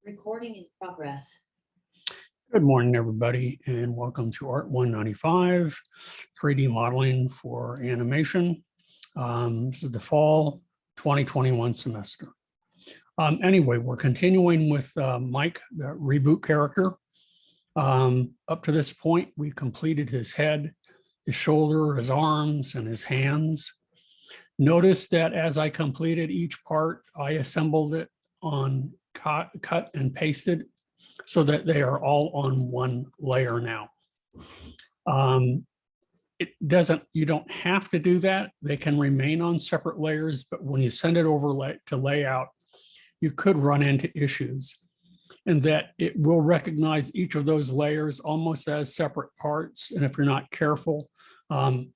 Recording in progress. Good morning, everybody, and welcome to Art 195, 3D modeling for animation. This is the fall 2021 semester. Anyway, we're continuing with Mike, the Reboot character. Up to this point, we completed his head, his shoulder, his arms, and his hands. Notice that as I completed each part, I assembled it on cut and pasted so that they are all on one layer now. You don't have to do that. They can remain on separate layers, but when you send it over to layout, you could run into issues, and that it will recognize each of those layers almost as separate parts. And if you're not careful,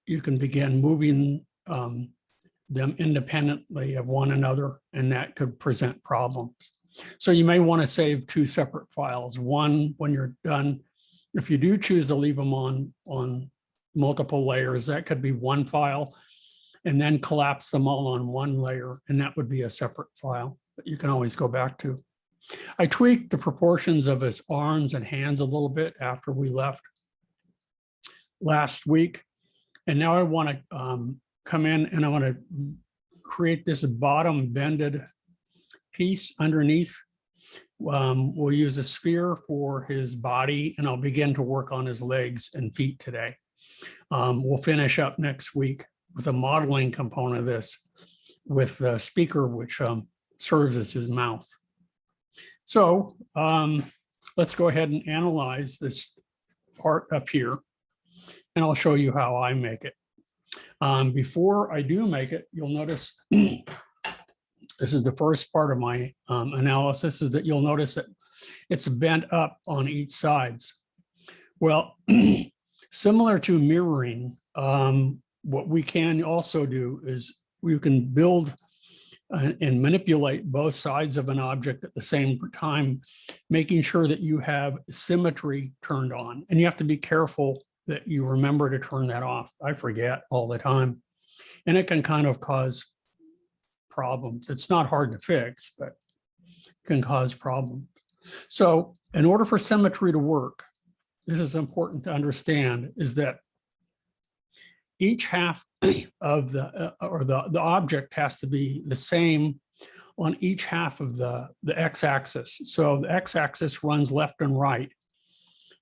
you can begin moving them independently of one another, and that could present problems. So you may want to save two separate files. One, when you're done, if you do choose to leave them on multiple layers, that could be one file, and then collapse them all on one layer, and that would be a separate file that you can always go back to. I tweaked the proportions of his arms and hands a little bit after we left last week. And now I want to come in and I want to create this bottom bended piece underneath. We'll use a sphere for his body, and I'll begin to work on his legs and feet today. We'll finish up next week with a modeling component of this with the speaker, which serves as his mouth. So let's go ahead and analyze this part up here, and I'll show you how I make it. Before I do make it, you'll notice this is the first part of my analysis, is that you'll notice that it's bent up on each sides. Well, similar to mirroring, what we can also do is we can build and manipulate both sides of an object at the same time, making sure that you have symmetry turned on. And you have to be careful that you remember to turn that off. I forget all the time, and it can kind of cause problems. It's not hard to fix, but it can cause problems. So in order for symmetry to work, this is important to understand, is that each half of the object has to be the same on each half of the x-axis. So the x-axis runs left and right.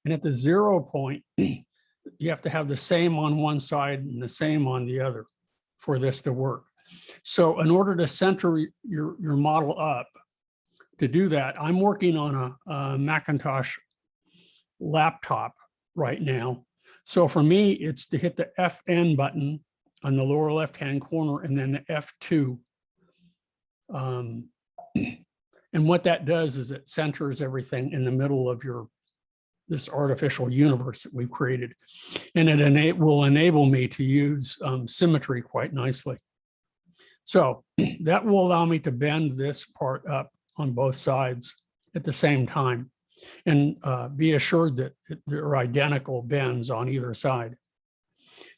And at the 0 point, you have to have the same on one side and the same on the other for this to work. So in order to center your model up, to do that, I'm working on a Macintosh laptop right now. So for me, it's to hit the FN button on the lower left-hand corner and then the F2. And what that does is it centers everything in the middle of this artificial universe that we've created. And it will enable me to use symmetry quite nicely. So that will allow me to bend this part up on both sides at the same time, and be assured that there are identical bends on either side.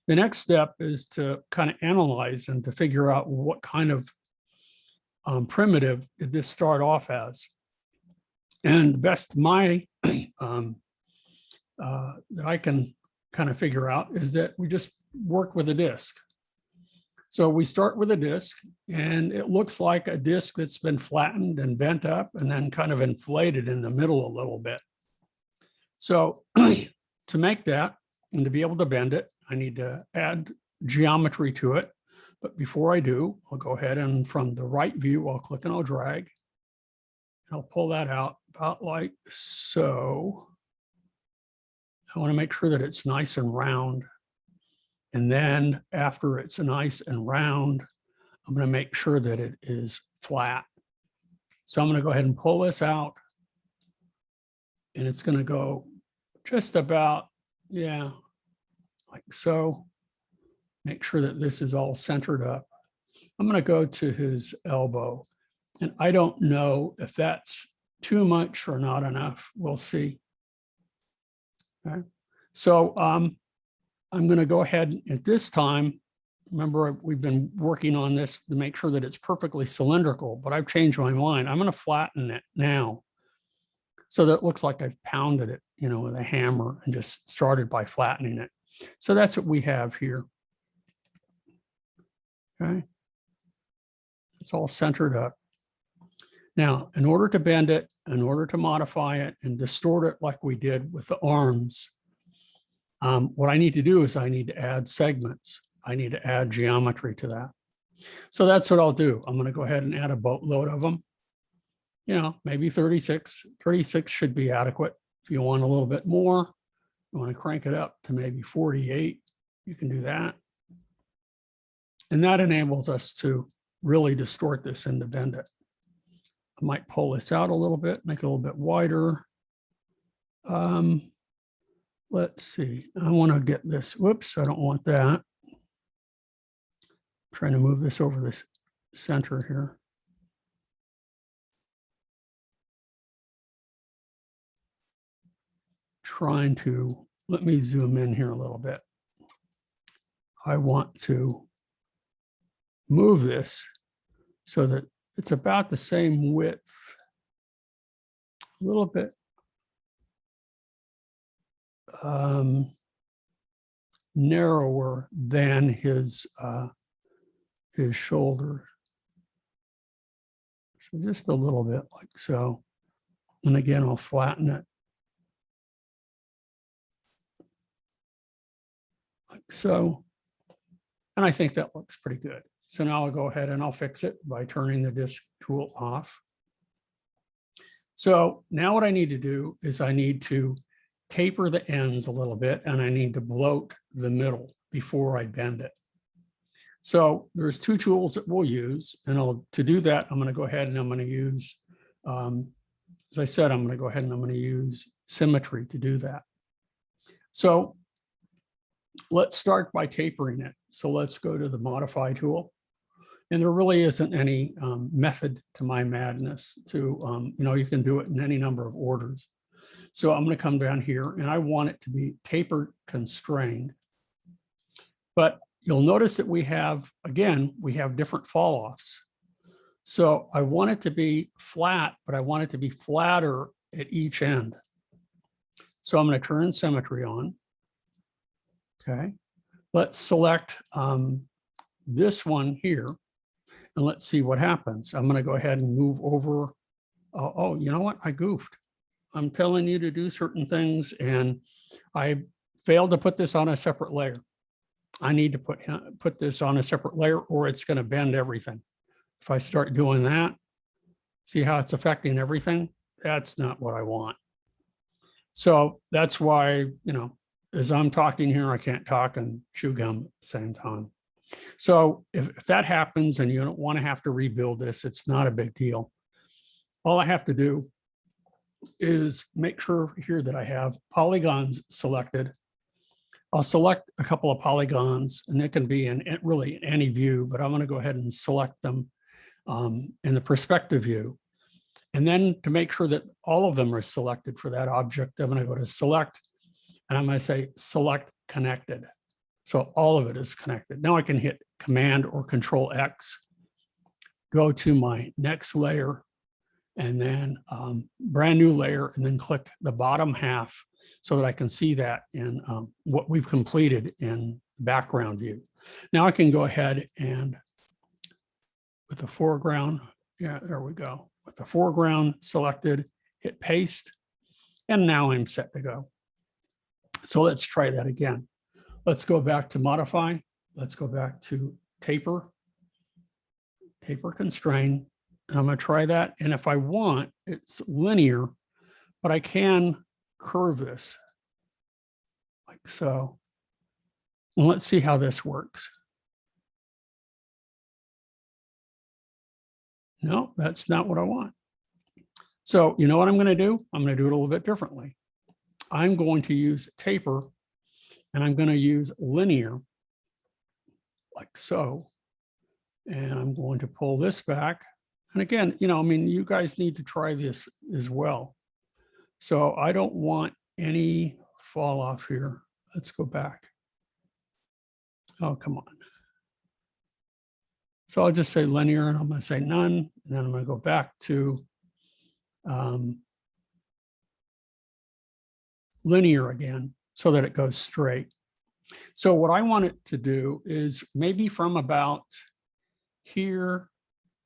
The next step is to kind of analyze and to figure out what kind of primitive did this start off as. And best that I can kind of figure out is that we just work with a disk. So we start with a disk, and it looks like a disk that's been flattened and bent up and then kind of inflated in the middle a little bit. So to make that and to be able to bend it, I need to add geometry to it. But before I do, I'll go ahead and from the right view, I'll click and I'll drag. And I'll pull that out about like so. I want to make sure that it's nice and round. And then after it's nice and round, I'm going to make sure that it is flat. So I'm going to go ahead and pull this out. And it's going to go just about, yeah, like so. Make sure that this is all centered up. I'm going to go to his elbow. And I don't know if that's too much or not enough. We'll see. Okay. So I'm going to go ahead at this time. Remember, we've been working on this to make sure that it's perfectly cylindrical, but I've changed my mind. I'm going to flatten it now. so that it looks like I've pounded it, you know, with a hammer and just started by flattening it. So that's what we have here. Okay. It's all centered up. Now, in order to bend it, in order to modify it and distort it like we did with the arms, what I need to do is I need to add segments. I need to add geometry to that. So that's what I'll do. I'm going to go ahead and add a boatload of them. You know, maybe 36. 36 should be adequate. If you want a little bit more, you want to crank it up to maybe 48, you can do that. And that enables us to really distort this and to bend it. I might pull this out a little bit, make it a little bit wider. Let's see, I want to get this, whoops, I don't want that. Trying to move this over this center here. Trying to, let me zoom in here a little bit. I want to move this so that it's about the same width, a little bit narrower than his shoulder. So just a little bit like so. And again, I'll flatten it like so. And I think that looks pretty good. So now I'll go ahead and I'll fix it by turning the disk tool off. So now what I need to do is I need to taper the ends a little bit and I need to bloat the middle before I bend it. So there's two tools that we'll use, and to do that, I'm going to go ahead and I'm going to use, as I said, I'm going to go ahead and I'm going to use Symmetry to do that. So let's start by tapering it. So let's go to the Modify tool. And there really isn't any method to my madness to, you know, you can do it in any number of orders. So I'm going to come down here and I want it to be tapered constrained. But you'll notice that we have, again, we have different fall-offs. So I want it to be flat, but I want it to be flatter at each end. So I'm going to turn Symmetry on. Okay. Let's select this one here. And let's see what happens. I'm going to go ahead and move over. Oh, you know what? I goofed. I'm telling you to do certain things, and I failed to put this on a separate layer. I need to put this on a separate layer, or it's going to bend everything. If I start doing that, see how it's affecting everything? That's not what I want. So that's why, you know, as I'm talking here, I can't talk and chew gum at the same time. So if that happens and you don't want to have to rebuild this, it's not a big deal. All I have to do is make sure here that I have polygons selected. I'll select a couple of polygons, and it can be in really any view, but I'm going to go ahead and select them in the perspective view. And then to make sure that all of them are selected for that object, I'm going to go to Select, and I'm going to say Select Connected. So all of it is connected. Now I can hit Command or Control X, go to my next layer, and then brand new layer, and then click the bottom half so that I can see that in what we've completed in the background view. Now I can go ahead and with the foreground, yeah, there we go. With the foreground selected, hit paste, and now I'm set to go. So let's try that again. Let's go back to Modify. Let's go back to Taper, Taper Constrain. And I'm going to try that. And if I want, it's linear, but I can curve this like so. And let's see how this works. No, that's not what I want. So you know what I'm going to do? I'm going to do it a little bit differently. I'm going to use taper, and I'm going to use linear like so. And I'm going to pull this back. And again, you know, I mean, you guys need to try this as well. So I don't want any fall off here. Let's go back. Oh, come on. So I'll just say linear, and I'm going to say none. And then I'm going to go back to linear again so that it goes straight. So what I want it to do is maybe from about here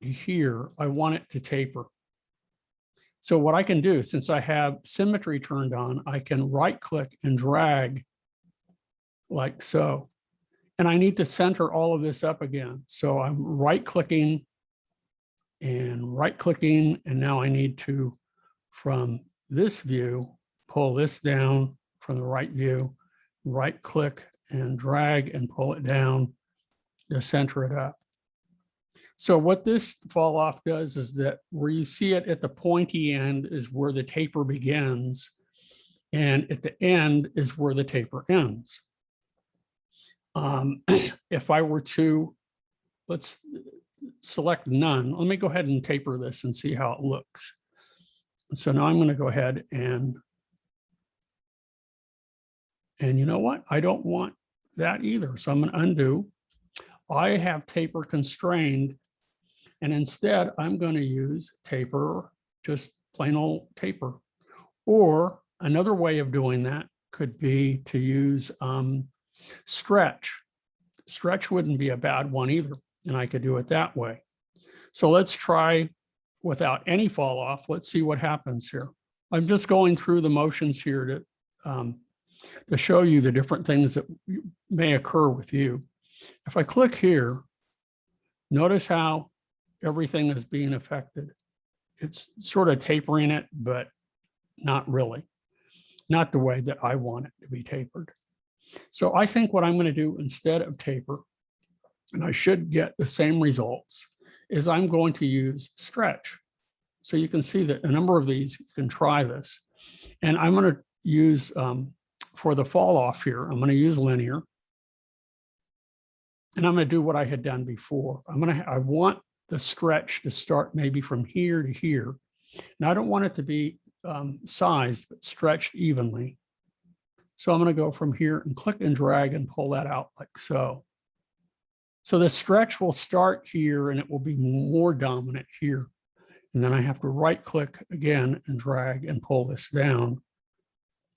to here, I want it to taper. So what I can do, since I have symmetry turned on, I can right click and drag like so. And I need to center all of this up again. So I'm right clicking, and now I need to, from this view, pull this down from the right view, right click and drag and pull it down to center it up. So what this fall off does is that where you see it at the pointy end is where the taper begins, and at the end is where the taper ends. If I were to, let's select none. Let me go ahead and taper this and see how it looks. So now I'm going to go ahead and you know what? I don't want that either. So I'm going to undo. I have taper constrained, and instead I'm going to use taper, just plain old taper. Or another way of doing that could be to use stretch. Stretch wouldn't be a bad one either, and I could do it that way. So let's try without any fall off. Let's see what happens here. I'm just going through the motions here to show you the different things that may occur with you. If I click here, notice how everything is being affected. It's sort of tapering it, but not really. Not the way that I want it to be tapered. So I think what I'm going to do instead of taper, and I should get the same results, is I'm going to use stretch. So you can see that a number of these, you can try this. And I'm going to use, for the fall off here, I'm going to use linear. And I'm going to do what I had done before. I want the stretch to start maybe from here to here. And I don't want it to be sized, but stretched evenly. So I'm going to go from here and click and drag and pull that out like so. So the stretch will start here and it will be more dominant here. And then I have to right click again and drag and pull this down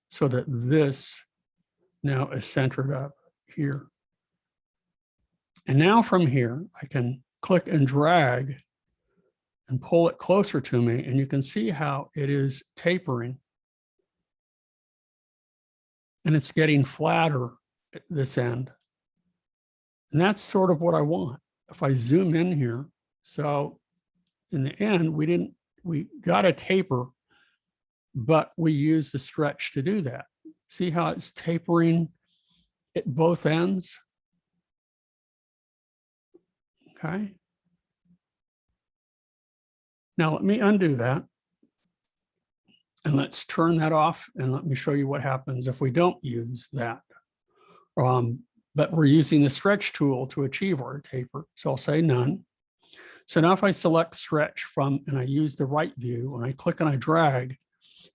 so that this now is centered up here. And now from here, I can click and drag and pull it closer to me, and you can see how it is tapering. And it's getting flatter at this end. And that's sort of what I want. If I zoom in here, so in the end, we got a taper, but we use the stretch to do that. See how it's tapering at both ends? Okay. Now let me undo that. And let's turn that off and let me show you what happens if we don't use that. But we're using the stretch tool to achieve our taper. So I'll say none. So now if I select stretch and I use the right view and I click and I drag,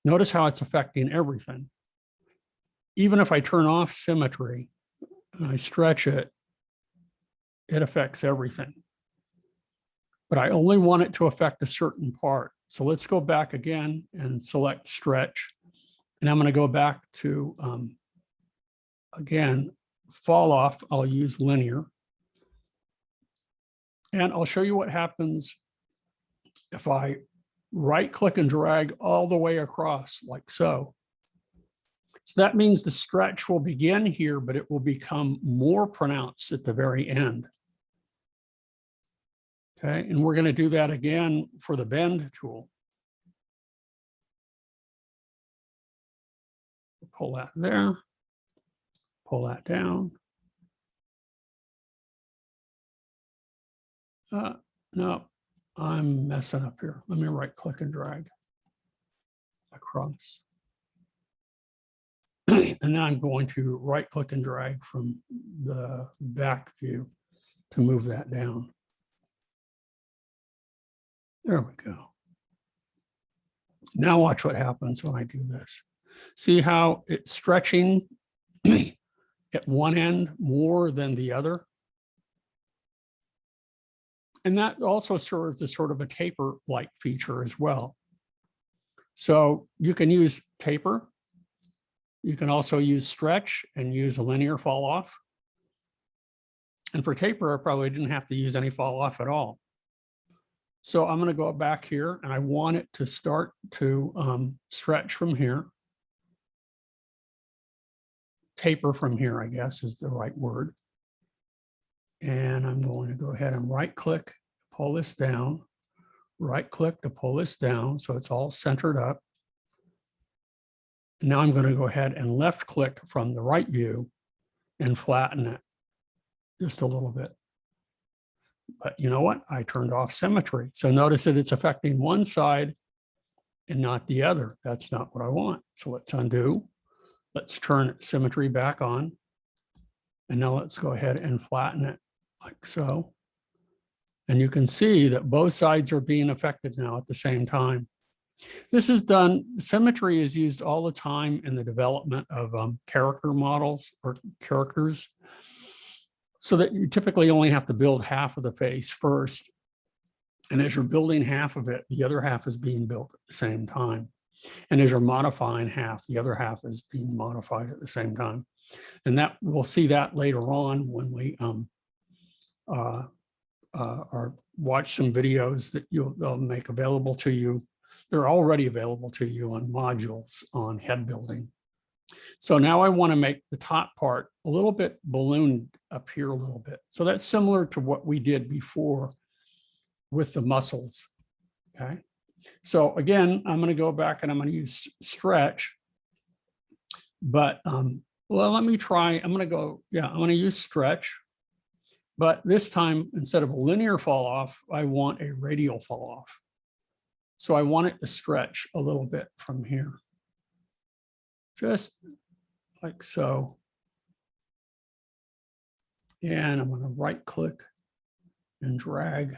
notice how it's affecting everything. Even if I turn off symmetry and I stretch it, it affects everything. But I only want it to affect a certain part. So let's go back again and select stretch. And I'm going to go back to, again, fall off. I'll use linear. And I'll show you what happens if I right click and drag all the way across like so. So that means the stretch will begin here, but it will become more pronounced at the very end. Okay, and we're going to do that again for the bend tool. Pull that there, pull that down. No, I'm messing up here. Let me right click and drag across. And then I'm going to right click and drag from the back view to move that down. There we go. Now watch what happens when I do this. See how it's stretching at one end more than the other? And that also serves as sort of a taper-like feature as well. So you can use taper You can also use stretch and use a linear fall off. And for taper, I probably didn't have to use any fall off at all. So I'm going to go back here and I want it to start to stretch from here. Taper from here, I guess is the right word. And I'm going to go ahead and right click, pull this down, right click to pull this down so it's all centered up. And now I'm going to go ahead and left click from the right view and flatten it just a little bit. But you know what? I turned off symmetry. So notice that it's affecting one side and not the other. That's not what I want. So let's undo. Let's turn symmetry back on. And now let's go ahead and flatten it like so. And you can see that both sides are being affected now at the same time. This is done, symmetry is used all the time in the development of character models or characters, so that you typically only have to build half of the face first. And as you're building half of it, the other half is being built at the same time. And as you're modifying half, the other half is being modified at the same time. And that we'll see that later on when we or watch some videos that they'll make available to you. They're already available to you on modules on head building. So now I want to make the top part a little bit ballooned up here a little bit. So that's similar to what we did before with the muscles. Okay. So again, I'm going to go back and I'm going to use stretch. But well, let me try. I'm going to go, I'm going to use stretch. But this time, instead of a linear fall off, I want a radial fall off. So I want it to stretch a little bit from here. Just like so. And I'm going to right click and drag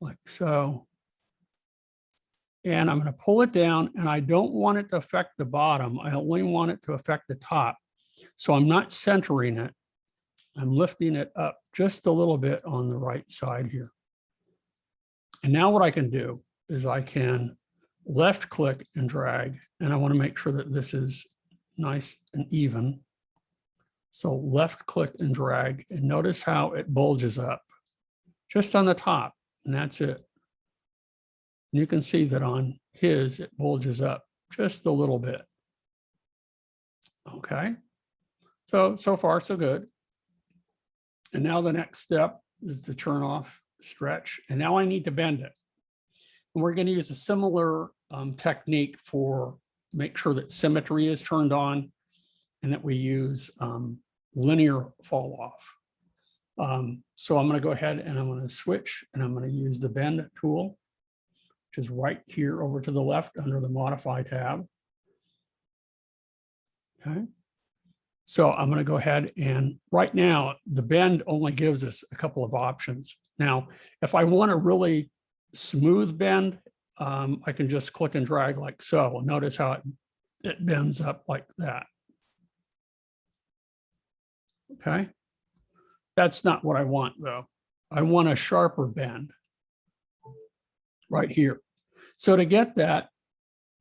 like so. And I'm going to pull it down, and I don't want it to affect the bottom. I only want it to affect the top. So I'm not centering it. I'm lifting it up just a little bit on the right side here. And now what I can do is I can left click and drag, and I want to make sure that this is nice and even. So left click and drag, and notice how it bulges up just on the top, and that's it. And you can see that on his, it bulges up just a little bit. Okay, so far so good. And now the next step is to turn off stretch, and now I need to bend it. And we're going to use a similar technique for make sure that symmetry is turned on and that we use linear fall off. So I'm going to go ahead and I'm going to switch, and I'm going to use the bend tool, which is right here over to the left under the modify tab. Okay. So I'm going to go ahead, and right now the bend only gives us a couple of options. Now, if I want a really smooth bend, I can just click and drag like so. Notice how it bends up like that. Okay. That's not what I want though. I want a sharper bend right here. So to get that,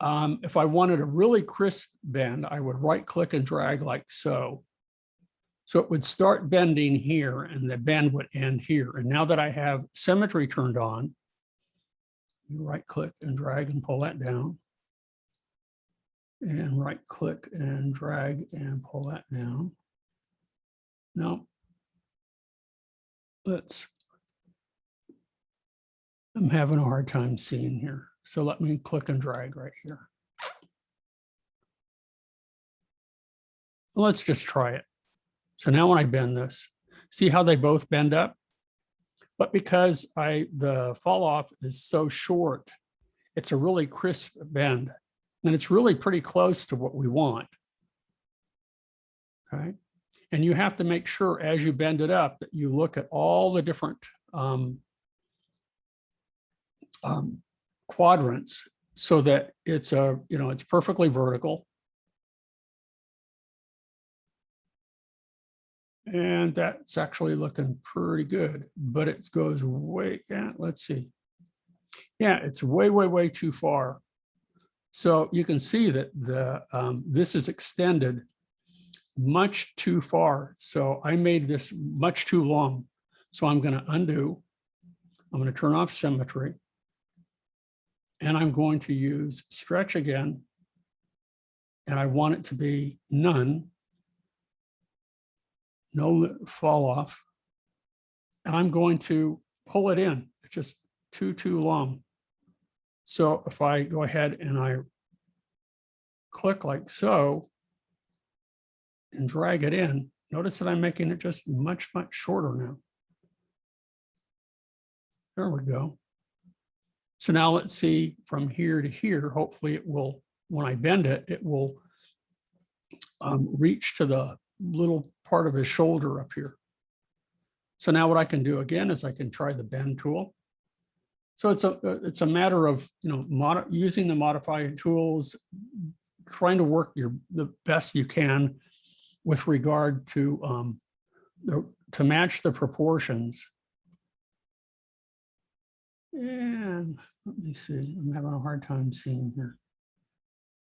if I wanted a really crisp bend, I would right click and drag like so. So it would start bending here and the bend would end here. And now that I have symmetry turned on, you right click and drag and pull that down. And right click and drag and pull that down. No. I'm having a hard time seeing here. So let me click and drag right here. Let's just try it. So now when I bend this, see how they both bend up? But because the fall off is so short, it's a really crisp bend. And it's really pretty close to what we want. Okay. And you have to make sure as you bend it up that you look at all the different quadrants so that it's it's perfectly vertical. And that's actually looking pretty good, but it goes way, let's see. Yeah, it's way, way, way too far. So you can see that this is extended much too far. So I made this much too long. So I'm going to undo. I'm going to turn off symmetry. And I'm going to use stretch again. And I want it to be none. No fall off. And I'm going to pull it in. It's just too long. So if I go ahead and I click like so and drag it in, notice that I'm making it just much shorter now. There we go. So now let's see from here to here. Hopefully it will, when I bend it, it will reach to the little part of his shoulder up here. So now what I can do again is I can try the bend tool. So it's a matter of, using the modifying tools, trying to work the best you can with regard to match the proportions. And let me see, I'm having a hard time seeing here.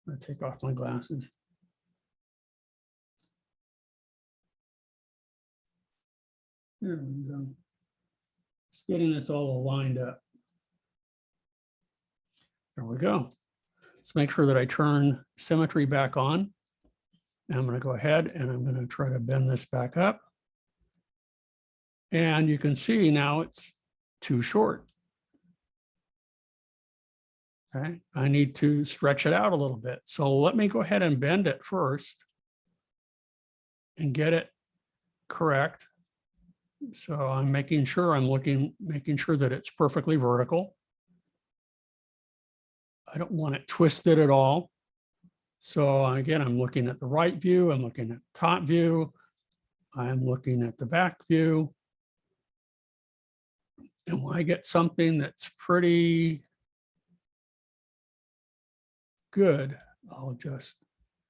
I'm gonna take off my glasses. There we go. Just getting this all lined up. There we go. Let's make sure that I turn symmetry back on. And I'm going to go ahead and I'm going to try to bend this back up. And you can see now it's too short. Okay, I need to stretch it out a little bit. So let me go ahead and bend it first and get it correct. So I'm making sure making sure that it's perfectly vertical. I don't want it twisted at all. So again, I'm looking at the right view, I'm looking at the top view, I'm looking at the back view. And when I get something that's pretty good, I'll just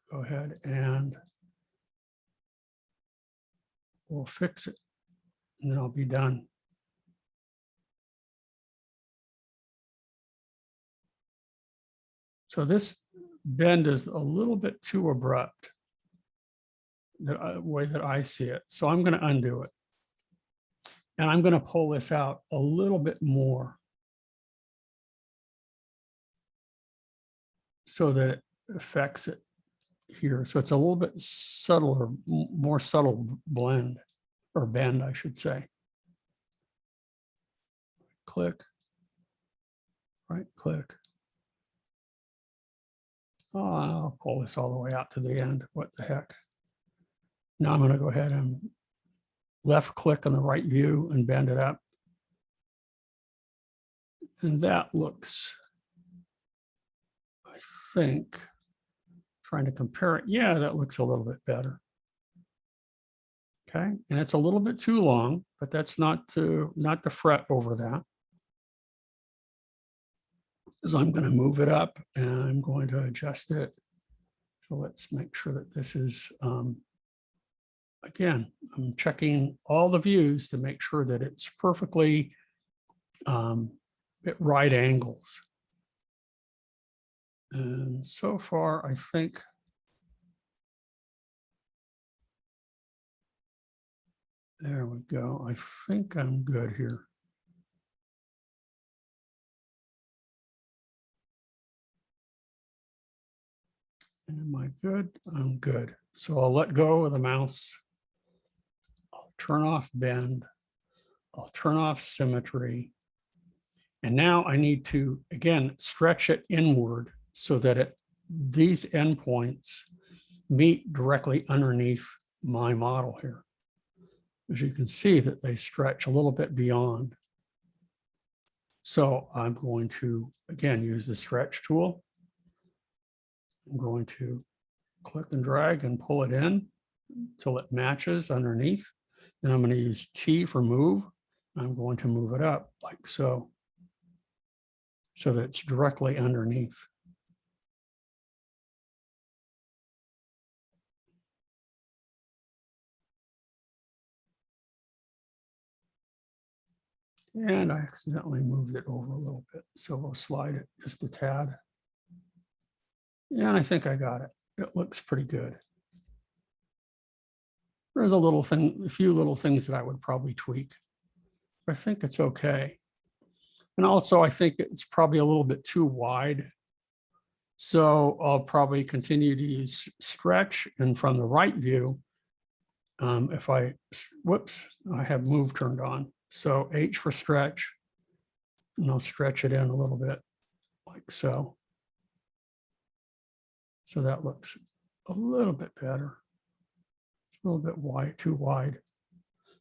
go ahead and we'll fix it, and then I'll be done. So this bend is a little bit too abrupt, the way that I see it. So I'm going to undo it. And I'm going to pull this out a little bit more so that it affects it here. So it's a little bit subtler, more subtle blend, or bend, I should say. Click, right click. Oh, I'll pull this all the way out to the end. What the heck? Now I'm going to go ahead and left click on the right view and bend it up. And that looks, I think, trying to compare it. Yeah, that looks a little bit better. Okay, and it's a little bit too long, but that's not to fret over that. Is I'm going to move it up and I'm going to adjust it. So let's make sure that this is, again, I'm checking all the views to make sure that it's perfectly at right angles. And so far, I think there we go. I think I'm good here. Am I good? I'm good. So I'll let go of the mouse. I'll turn off bend. I'll turn off symmetry. And now I need to, again, stretch it inward so that these endpoints meet directly underneath my model here. As you can see that they stretch a little bit beyond. So I'm going to, again, use the stretch tool. I'm going to click and drag and pull it in until it matches underneath. Then I'm going to use T for move. I'm going to move it up like so, so that it's directly underneath. And I accidentally moved it over a little bit, so we'll slide it just a tad. Yeah, and I think I got it. It looks pretty good. There's a few little things that I would probably tweak, but I think it's okay. And also I think it's probably a little bit too wide. So I'll probably continue to use stretch, and from the right view, if I, whoops, I have move turned on. So H for stretch, and I'll stretch it in a little bit like so. So that looks a little bit better. It's a little bit wide, too wide.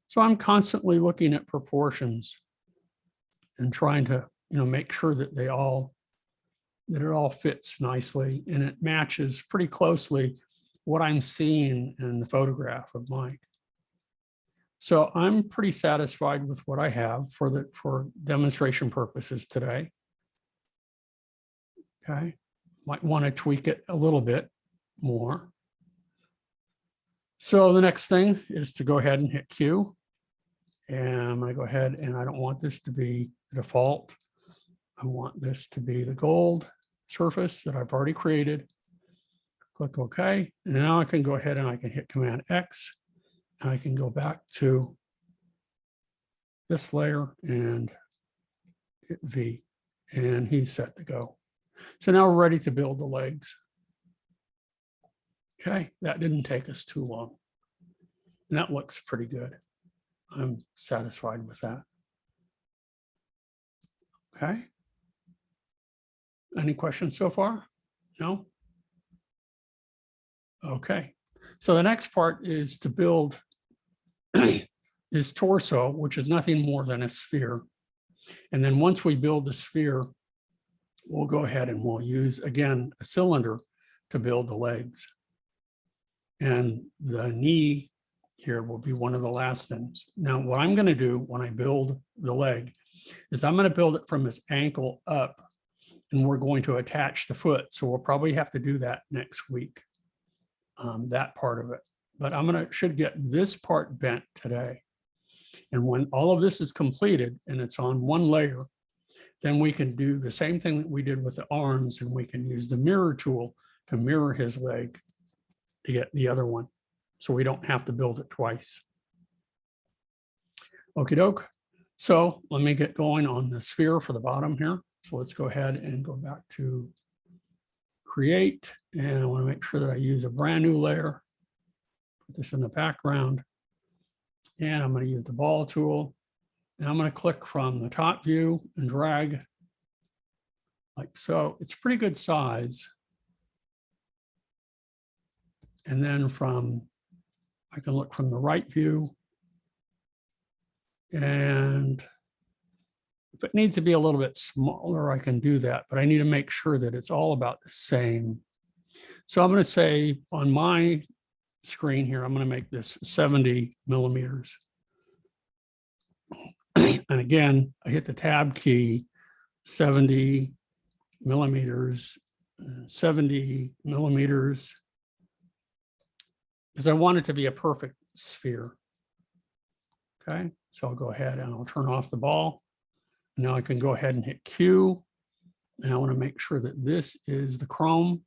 So I'm constantly looking at proportions and trying to, make sure that it all fits nicely and it matches pretty closely what I'm seeing in the photograph of Mike. So I'm pretty satisfied with what I have for demonstration purposes today. Okay, might want to tweak it a little bit more. So the next thing is to go ahead and hit Q. And I'm going to go ahead, and I don't want this to be the default. I want this to be the gold surface that I've already created. Click OK. And now I can go ahead and I can hit Command X. And I can go back to this layer and hit V. And he's set to go. So now we're ready to build the legs. Okay, that didn't take us too long. And that looks pretty good. I'm satisfied with that. Okay. Any questions so far? No? Okay. So the next part is to build his torso, which is nothing more than a sphere. And then once we build the sphere, we'll go ahead and we'll use, again, a cylinder to build the legs. And the knee here will be one of the last things. Now, what I'm going to do when I build the leg is I'm going to build it from his ankle up, and we're going to attach the foot. So we'll probably have to do that next week, that part of it. But should get this part bent today. And when all of this is completed and it's on one layer, then we can do the same thing that we did with the arms, and we can use the mirror tool to mirror his leg to get the other one, so we don't have to build it twice. Okie doke. So let me get going on the sphere for the bottom here. So let's go ahead and go back to create. And I want to make sure that I use a brand new layer. Put this in the background. And I'm going to use the ball tool. And I'm going to click from the top view and drag like so. It's a pretty good size. And then I can look from the right view. And if it needs to be a little bit smaller, I can do that, but I need to make sure that it's all about the same. So I'm going to say on my screen here, I'm going to make this 70 millimeters. And again, I hit the tab key, 70 millimeters, 70 millimeters, because I want it to be a perfect sphere. Okay, so I'll go ahead and I'll turn off the ball. And now I can go ahead and hit Q. And I want to make sure that this is the chrome.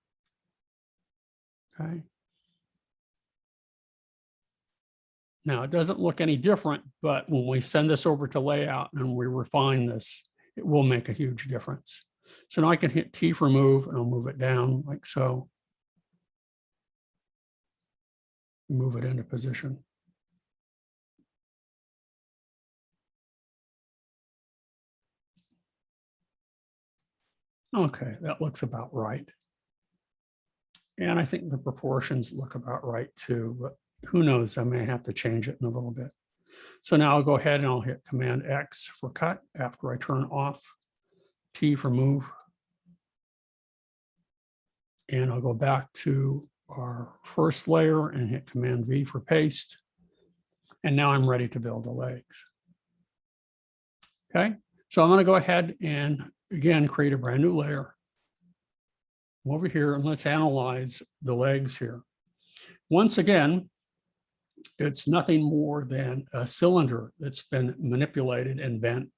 Okay. Now it doesn't look any different, but when we send this over to layout and we refine this, it will make a huge difference. So now I can hit T for move, and I'll move it down like so. Move it into position. Okay, that looks about right. And I think the proportions look about right too, but who knows, I may have to change it in a little bit. So now I'll go ahead and I'll hit Command X for cut after I turn off, T for move. And I'll go back to our first layer and hit Command V for paste. And now I'm ready to build the legs. Okay, so I'm going to go ahead and again create a brand new layer. Over here, and let's analyze the legs here. Once again, it's nothing more than a cylinder that's been manipulated and bent.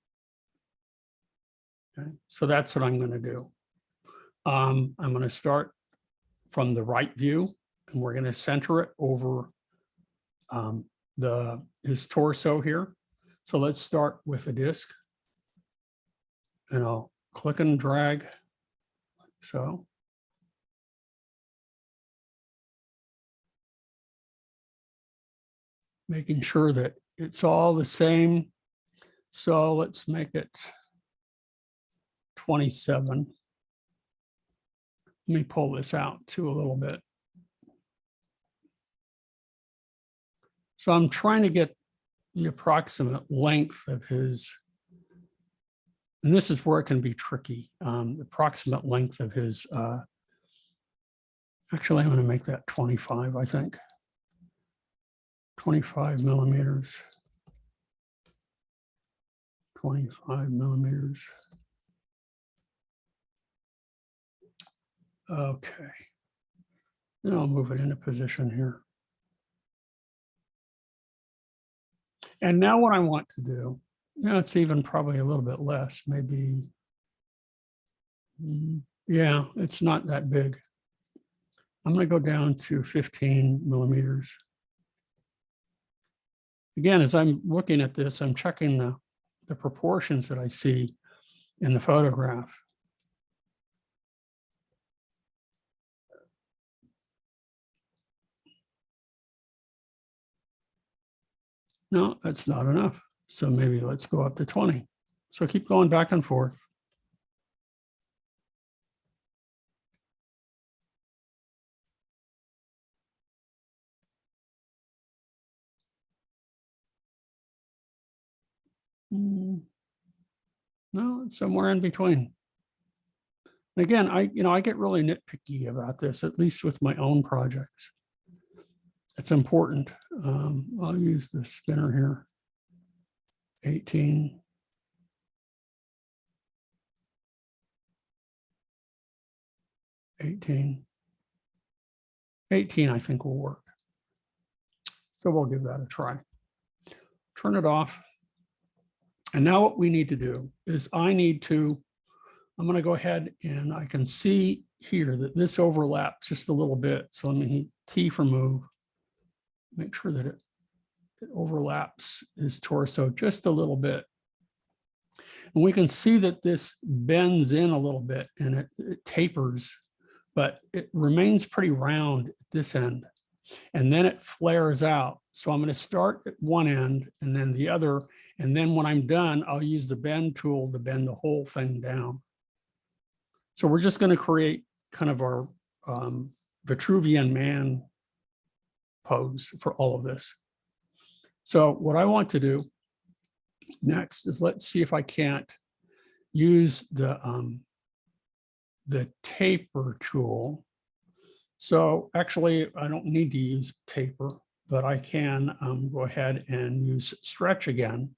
Okay, so that's what I'm going to do. I'm going to start from the right view, and we're going to center it over his torso here. So let's start with a disc, and I'll click and drag like so. Making sure that it's all the same. So let's make it 27. Let me pull this out too a little bit. So I'm trying to get the approximate length of his, and this is where it can be tricky, the approximate length of his, actually I'm going to make that 25, I think. 25 millimeters. 25 millimeters. Okay. Then I'll move it into position here. And now what I want to do, it's even probably a little bit less, maybe, yeah, it's not that big. I'm going to go down to 15 millimeters. Again, as I'm looking at this, I'm checking the proportions that I see in the photograph. No, that's not enough. So maybe let's go up to 20. So keep going back and forth. No, it's somewhere in between. Again, I get really nitpicky about this, at least with my own projects. It's important. I'll use the spinner here. 18. 18. 18, I think will work. So we'll give that a try. Turn it off. And now what we need to do is I'm going to go ahead and I can see here that this overlaps just a little bit. So let me T for move. Make sure that it overlaps his torso just a little bit. And we can see that this bends in a little bit and it tapers, but it remains pretty round at this end. And then it flares out. So I'm going to start at one end and then the other. And then when I'm done, I'll use the bend tool to bend the whole thing down. So we're just going to create kind of our Vitruvian man pose for all of this. So what I want to do next is let's see if I can't use the taper tool. So actually, I don't need to use taper, but I can go ahead and use stretch again,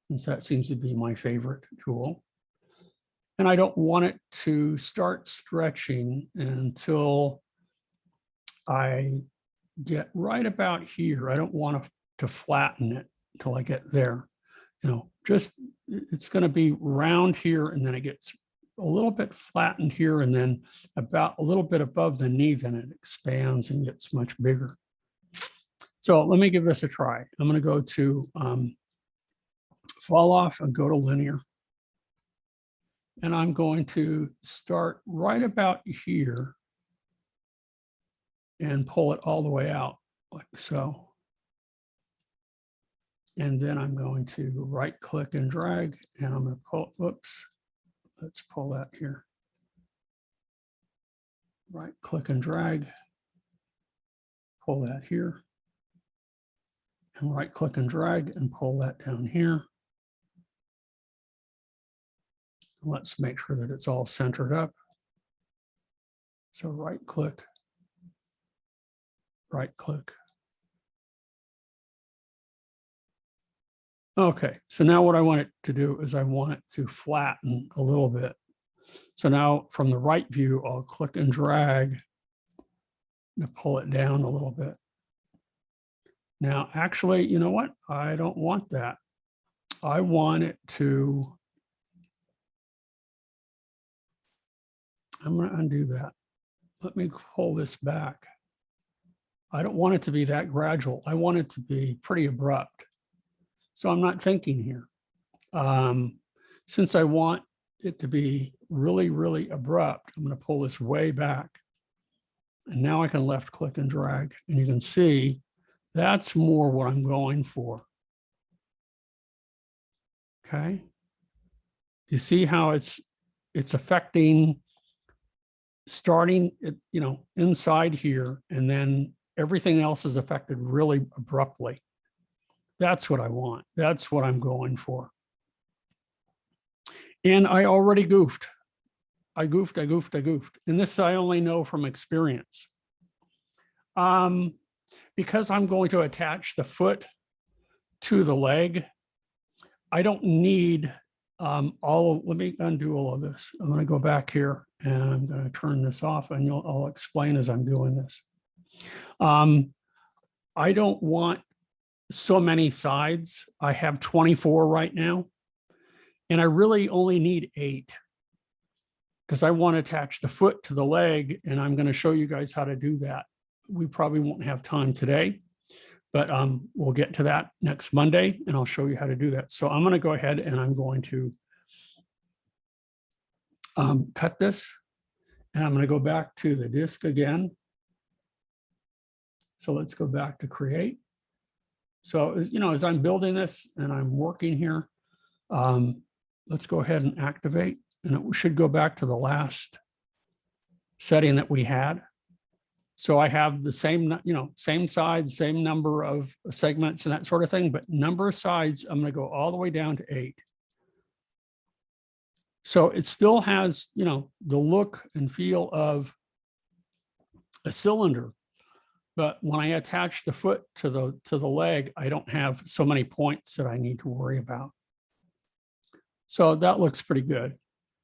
since that seems to be my favorite tool. And I don't want it to start stretching until I get right about here. I don't want to flatten it until I get there. Just it's going to be round here, and then it gets a little bit flattened here, and then about a little bit above the knee, then it expands and gets much bigger. So let me give this a try. I'm going to go to fall off and go to linear. And I'm going to start right about here and pull it all the way out like so. And then I'm going to right click and drag, and I'm going to pull, whoops, let's pull that here. Right click and drag, pull that here, and right click and drag and pull that down here. Let's make sure that it's all centered up. So right click. Okay, so now what I want it to do is I want it to flatten a little bit. So now from the right view, I'll click and drag to pull it down a little bit. Now, actually, you know what? I don't want that. I want it to, I'm going to undo that. let me pull this back. I don't want it to be that gradual. I want it to be pretty abrupt. So I'm not thinking here. Since I want it to be really, really abrupt, I'm going to pull this way back. And now I can left click and drag, and you can see that's more what I'm going for. Okay. You see how it's affecting starting it, you know, inside here, and then everything else is affected really abruptly. That's what I want. That's what I'm going for. And I already goofed. I goofed. And this I only know from experience. Because I'm going to attach the foot to the leg, I don't need let me undo all of this. I'm going to go back here and I'm going to turn this off, and I'll explain as I'm doing this. I don't want so many sides. I have 24 right now, and I really only need 8 because I want to attach the foot to the leg, and I'm going to show you guys how to do that. We probably won't have time today, but we'll get to that next Monday, and I'll show you how to do that. So I'm going to go ahead and I'm going to cut this, and I'm going to go back to the disk again. So let's go back to create. So as you know, as I'm building this and I'm working here, let's go ahead and activate, and it should go back to the last setting that we had. So I have the same, you know, same sides, same number of segments and that sort of thing, but number of sides, I'm going to go all the way down to 8. So it still has, you know, the look and feel of a cylinder, but when I attach the foot to the leg, I don't have so many points that I need to worry about. So that looks pretty good.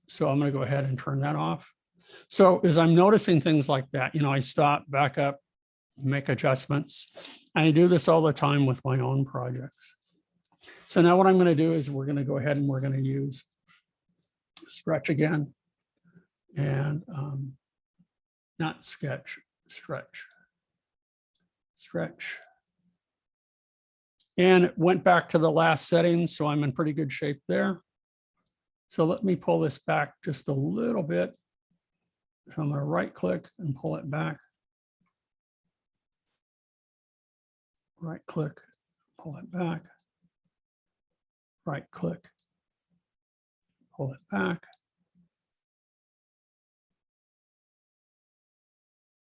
So I'm going to go ahead and turn that off. So as I'm noticing things like that, you know, I stop, back up, make adjustments. And I do this all the time with my own projects. So now what I'm going to do is we're going to go ahead and we're going to use stretch again, and not sketch, stretch. And it went back to the last settings, so I'm in pretty good shape there. So let me pull this back just a little bit. So I'm going to right click and pull it back. Right click, pull it back. Right click, pull it back.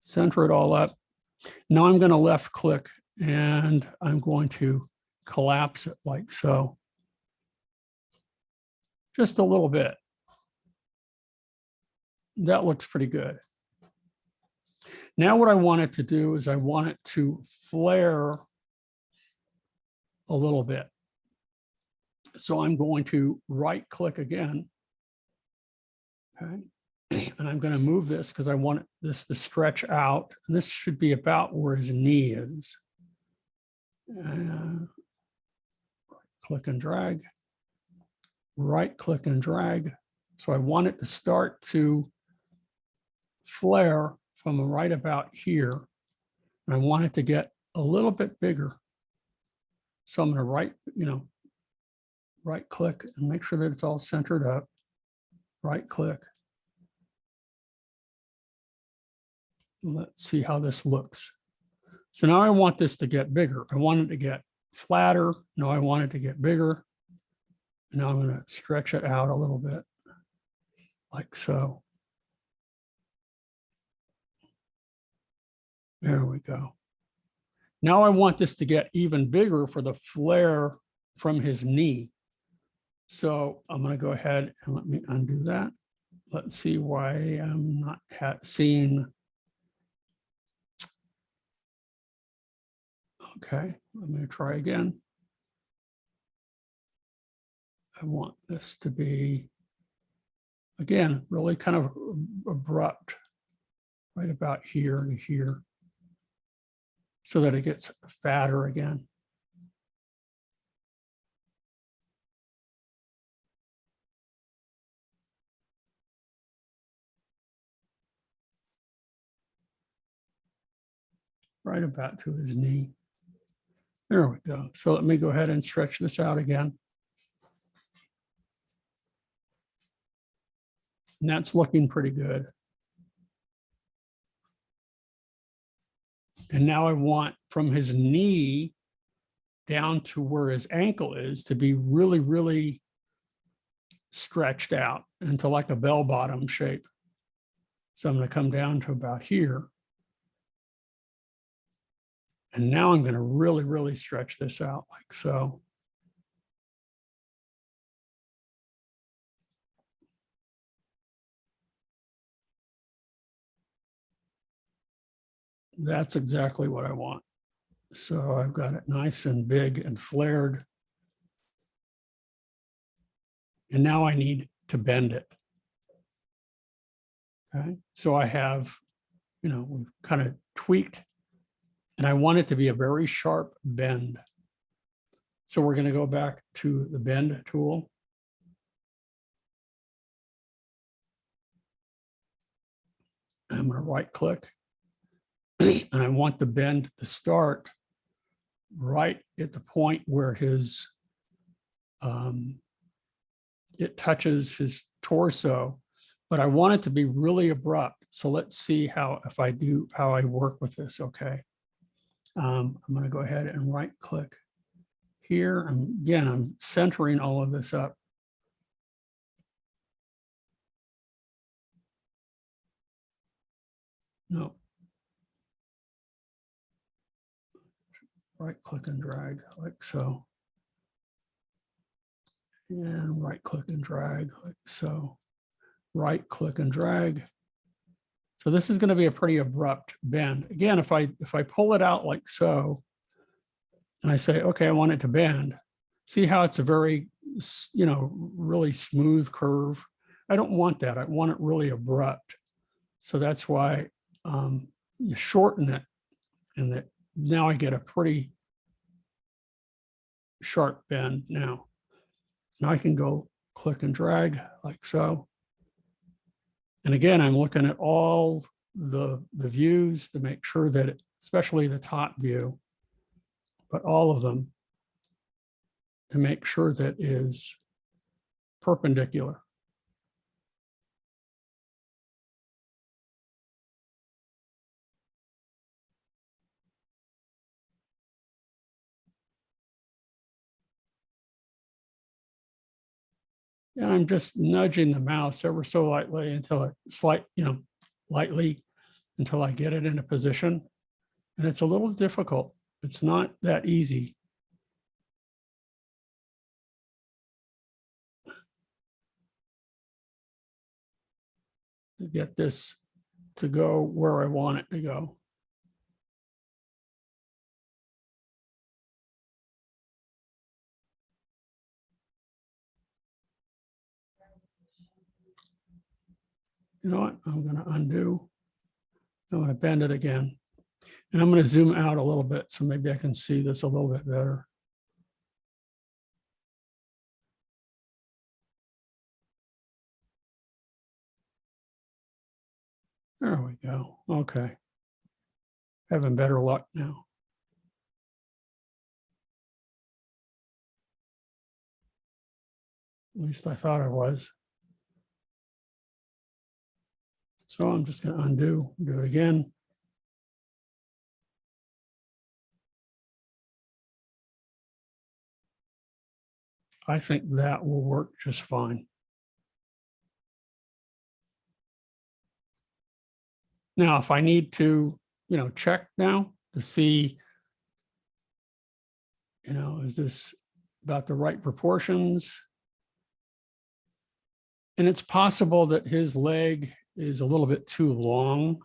Center it all up. Now I'm going to left click and I'm going to collapse it like so. Just a little bit. That looks pretty good. Now what I want it to do is I want it to flare a little bit. So I'm going to right click again. Okay. And I'm going to move this because I want this to stretch out. And this should be about where his knee is. Right click and drag. Right click and drag. So I want it to start to flare from right about here. And I want it to get a little bit bigger. So I'm going to right click and make sure that it's all centered up. Right click. Let's see how this looks. So now I want this to get bigger. I want it to get flatter. No, I want it to get bigger. Now I'm going to stretch it out a little bit, like so. There we go. Now I want this to get even bigger for the flare from his knee. So I'm going to go ahead and let me undo that. Let's see why I'm not seeing. Okay, let me try again. I want this to be, again, really kind of abrupt, right about here to here, so that it gets fatter again. right about to his knee. There we go. So let me go ahead and stretch this out again. And that's looking pretty good. And now I want from his knee down to where his ankle is to be really, really stretched out into like a bell bottom shape. So I'm going to come down to about here. And now I'm going to really, really stretch this out like so. That's exactly what I want. So I've got it nice and big and flared. And now I need to bend it. Okay, so I have, we've kind of tweaked, and I want it to be a very sharp bend. So we're going to go back to the bend tool. I'm going to right click, and I want the bend to start right at the point where his, it touches his torso, but I want it to be really abrupt. So let's see how I work with this. Okay. I'm going to go ahead and right click here. I'm centering all of this up. No. Right click and drag like so. And right click and drag like so. Right click and drag. So this is going to be a pretty abrupt bend. Again, if I pull it out like so, and I say, okay, I want it to bend, see how it's a very, really smooth curve. I don't want that. I want it really abrupt. So that's why you shorten it, and that now I get a pretty sharp bend now. Now I can go click and drag like so. And again, I'm looking at all the views to make sure that, especially the top view, but all of them, to make sure that is perpendicular. And I'm just nudging the mouse ever so lightly until lightly until I get it in a position. And it's a little difficult. It's not that easy. To get this to go where I want it to go. You know what? I'm going to undo. I'm going to bend it again. And I'm going to zoom out a little bit so maybe I can see this a little bit better. There we go. Okay. Having better luck now. At least I thought I was. So I'm just going to undo, do it again. I think that will work just fine. Now, if I need to, check now to see, is this about the right proportions? And it's possible that his leg is a little bit too long.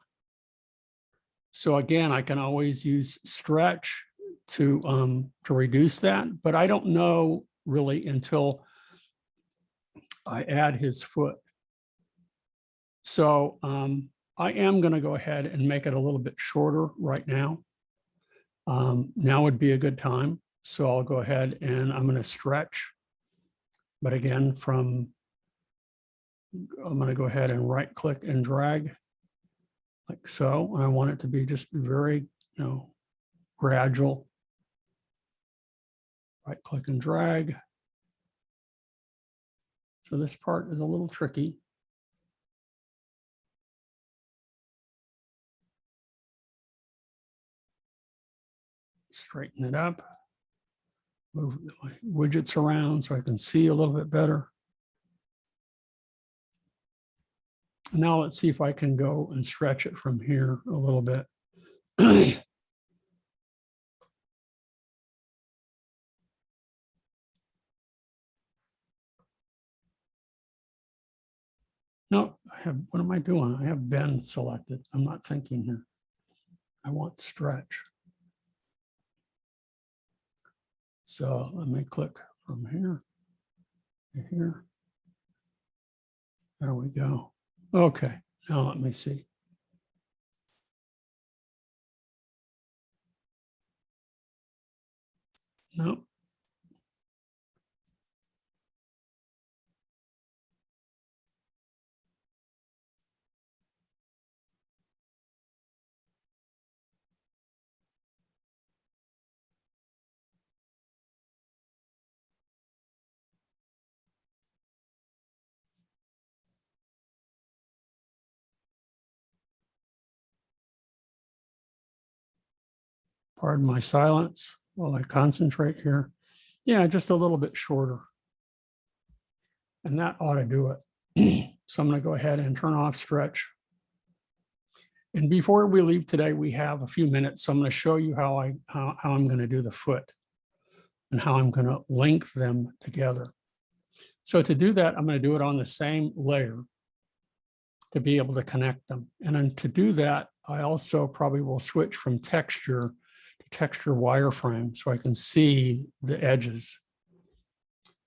So again, I can always use stretch to reduce that, but I don't know really until I add his foot. So I am going to go ahead and make it a little bit shorter right now. Now would be a good time. So I'll go ahead and I'm going to stretch. But again, I'm going to go ahead and right click and drag like so. I want it to be just very, gradual. Right click and drag. So this part is a little tricky. Straighten it up. Move my widgets around so I can see a little bit better. Now let's see if I can go and stretch it from here a little bit. No, what am I doing? I have bend selected. I'm not thinking here. I want stretch. So let me click from here to here. There we go. Okay, now let me see. Nope. Pardon my silence while I concentrate here. Yeah, just a little bit shorter. And that ought to do it. So I'm going to go ahead and turn off stretch. And before we leave today, we have a few minutes. So I'm going to show you how I'm going to do the foot and how I'm going to link them together. So to do that, I'm going to do it on the same layer to be able to connect them. And then to do that, I also probably will switch from texture to texture wireframe so I can see the edges.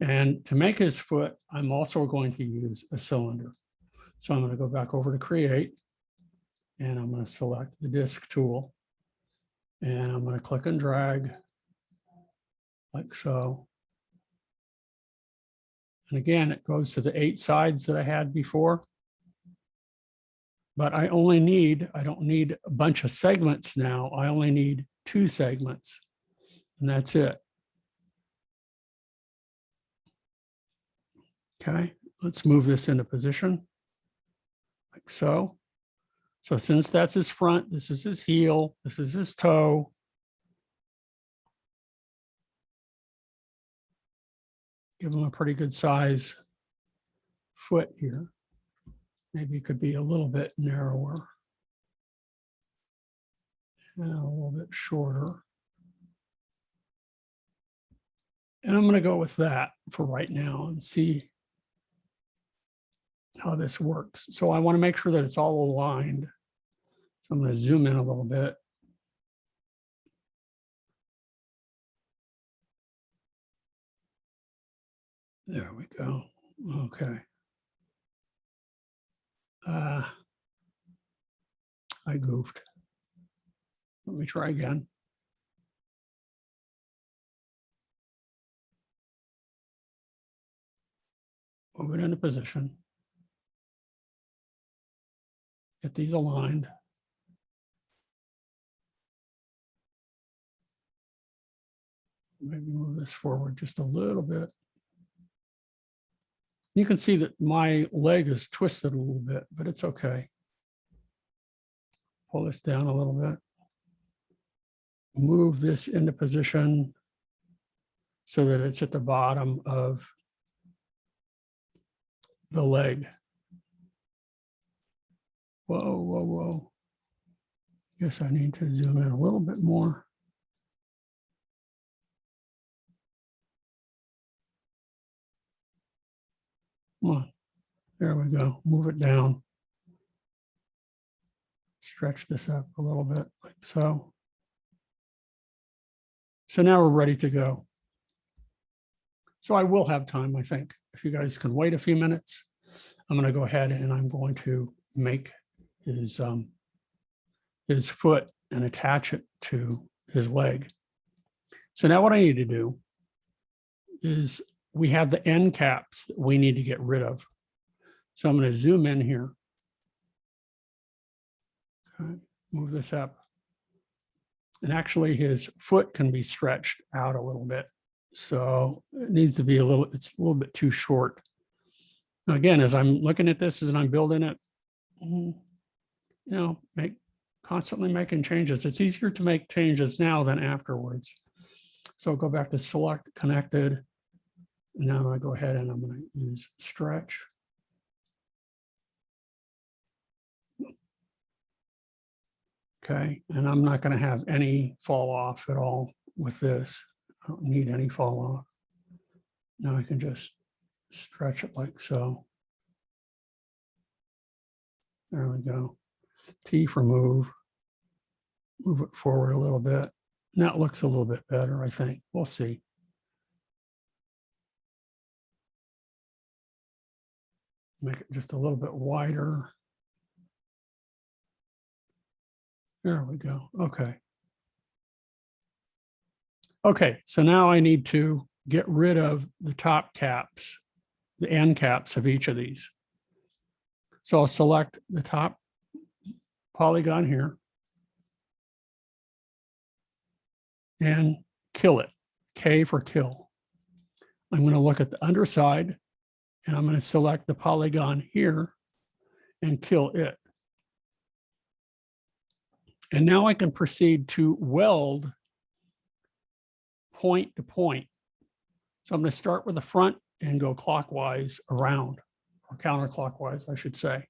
And to make his foot, I'm also going to use a cylinder. So I'm going to go back over to create, and I'm going to select the disk tool, and I'm going to click and drag like so. And again, it goes to the 8 sides that I had before. But I don't need a bunch of segments now. I only need 2 segments, and that's it. Okay, let's move this into position like so. So since that's his front, this is his heel, this is his toe. Give him a pretty good size foot here. Maybe it could be a little bit narrower and a little bit shorter. And I'm going to go with that for right now and see how this works. So I want to make sure that it's all aligned. So I'm going to zoom in a little bit. There we go. Okay. I goofed. Let me try again. Move it into position. Get these aligned. Maybe move this forward just a little bit. You can see that my leg is twisted a little bit, but it's okay. Pull this down a little bit. Move this into position so that it's at the bottom of the leg. Whoa, whoa, whoa. Guess I need to zoom in a little bit more. Come on. There we go. Move it down. Stretch this up a little bit like so. So now we're ready to go. So I will have time, I think. If you guys can wait a few minutes, I'm going to go ahead and I'm going to make his foot and attach it to his leg. So now what I need to do is we have the end caps that we need to get rid of. So I'm going to zoom in here. Okay, move this up. And actually his foot can be stretched out a little bit. So it needs to be it's a little bit too short. Now, again, as I'm looking at this, as I'm building it, constantly making changes. It's easier to make changes now than afterwards. So I'll go back to select connected. And now I'm going to go ahead and I'm going to use stretch. Okay, and I'm not going to have any fall off at all with this. I don't need any fall off. Now I can just stretch it like so. There we go. T for move. Move it forward a little bit. And that looks a little bit better, I think. We'll see. Make it just a little bit wider. There we go. Okay. Okay, so now I need to get rid of the top caps, the end caps of each of these. So I'll select the top polygon here and kill it. K for kill. I'm going to look at the underside and I'm going to select the polygon here and kill it. And now I can proceed to weld point to point. So I'm going to start with the front and go clockwise around, or counterclockwise, I should say.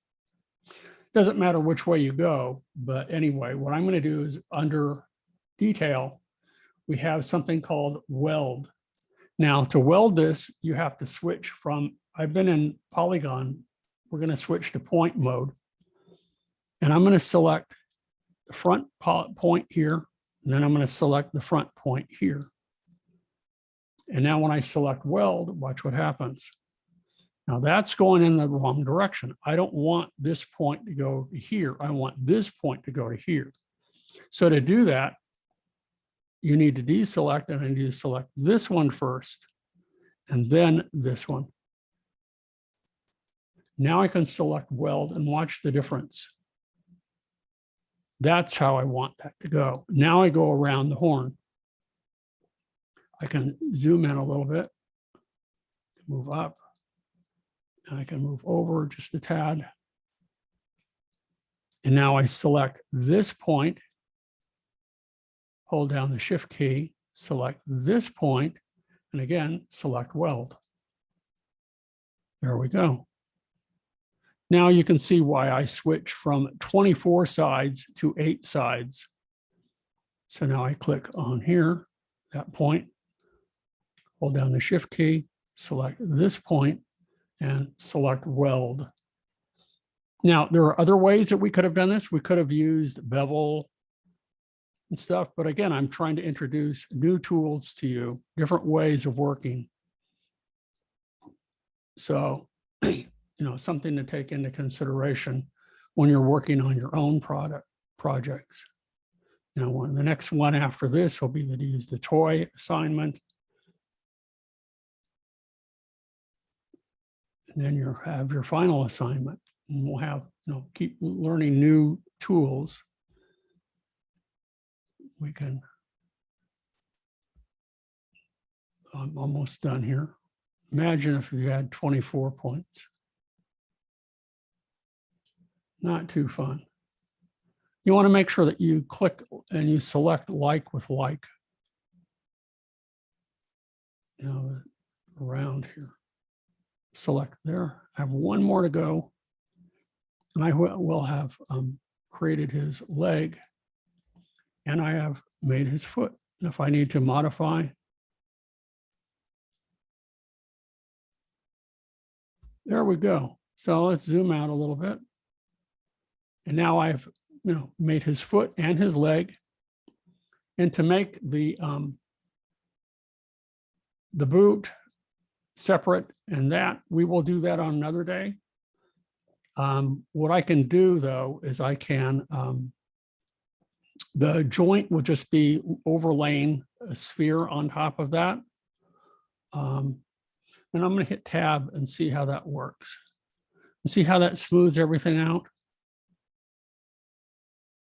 Doesn't matter which way you go, but anyway, what I'm going to do is under detail, we have something called weld. Now to weld this, you have to switch from, I've been in polygon, we're going to switch to point mode. And I'm going to select the front point here, and then I'm going to select the front point here. And now when I select weld, watch what happens. Now that's going in the wrong direction. I don't want this point to go to here. I want this point to go to here. So to do that, you need to deselect, and I need to select this one first, and then this one. Now I can select weld and watch the difference. That's how I want that to go. Now I go around the horn. I can zoom in a little bit, move up, and I can move over just a tad. And now I select this point, hold down the shift key, select this point, and again, select weld. There we go. Now you can see why I switch from 24 sides to 8 sides. So now I click on here, that point, hold down the shift key, select this point, and select weld. Now, there are other ways that we could have done this. We could have used bevel and stuff, but again, I'm trying to introduce new tools to you, different ways of working. So, something to take into consideration when you're working on your own projects. The next one after this will be to use the toy assignment. And then you have your final assignment, and we'll have, keep learning new tools. I'm almost done here. Imagine if you had 24 points. Not too fun. You want to make sure that you click and you select like with like. Around here. Select there. I have one more to go. And I will have created his leg. And I have made his foot. And if I need to modify, there we go. So let's zoom out a little bit. And now I've made his foot and his leg. And to make the boot separate and that, we will do that on another day. What I can do though is I can, the joint will just be overlaying a sphere on top of that. And I'm going to hit tab and see how that works. And see how that smooths everything out.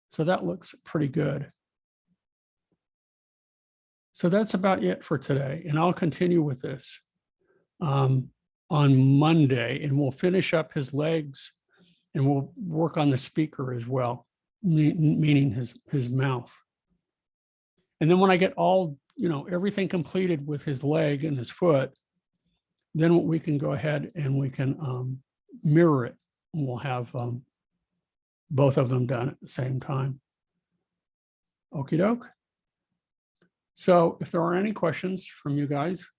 So that looks pretty good. So that's about it for today. And I'll continue with this on Monday, and we'll finish up his legs and we'll work on the speaker as well, meaning his mouth. And then when I get all, everything completed with his leg and his foot, then we can go ahead and we can mirror it. And we'll have both of them done at the same time. Okie doke. So if there are any questions from you guys,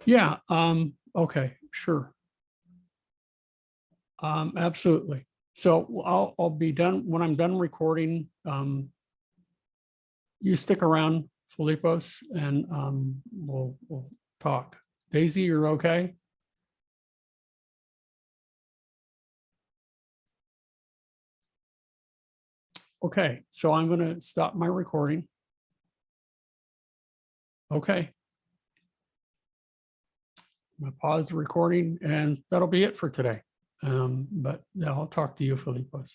yeah, okay, sure. Absolutely. So I'll be done when I'm done recording. You stick around, Filipos, and we'll talk. Daisy, you're okay? Okay, so I'm going to stop my recording. Okay. I'm going to pause the recording, and that'll be it for today. But I'll talk to you, Filipos.